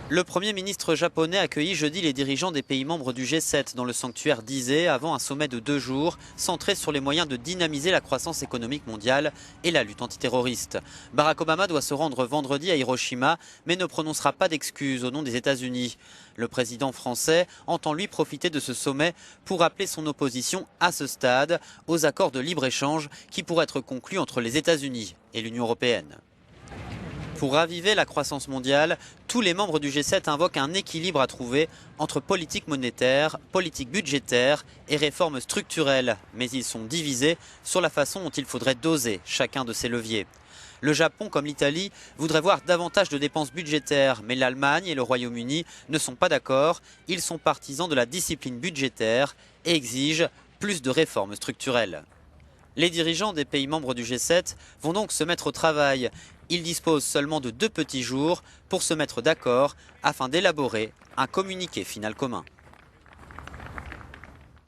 Le Premier ministre japonais accueillit jeudi les dirigeants des pays membres du G7 dans le sanctuaire d'Ise avant un sommet de 2 jours centré sur les moyens de dynamiser la croissance économique mondiale et la lutte antiterroriste. Barack Obama doit se rendre vendredi à Hiroshima mais ne prononcera pas d'excuses au nom des États-Unis. Le président français entend lui profiter de ce sommet pour rappeler son opposition à ce stade aux accords de libre-échange qui pourraient être conclus entre les États-Unis et l'Union européenne. Pour raviver la croissance mondiale, tous les membres du G7 invoquent un équilibre à trouver entre politique monétaire, politique budgétaire et réformes structurelles. Mais ils sont divisés sur la façon dont il faudrait doser chacun de ces leviers. Le Japon, comme l'Italie, voudrait voir davantage de dépenses budgétaires, mais l'Allemagne et le Royaume-Uni ne sont pas d'accord. Ils sont partisans de la discipline budgétaire et exigent plus de réformes structurelles. Les dirigeants des pays membres du G7 vont donc se mettre au travail. Ils disposent seulement de 2 petits jours pour se mettre d'accord afin d'élaborer un communiqué final commun.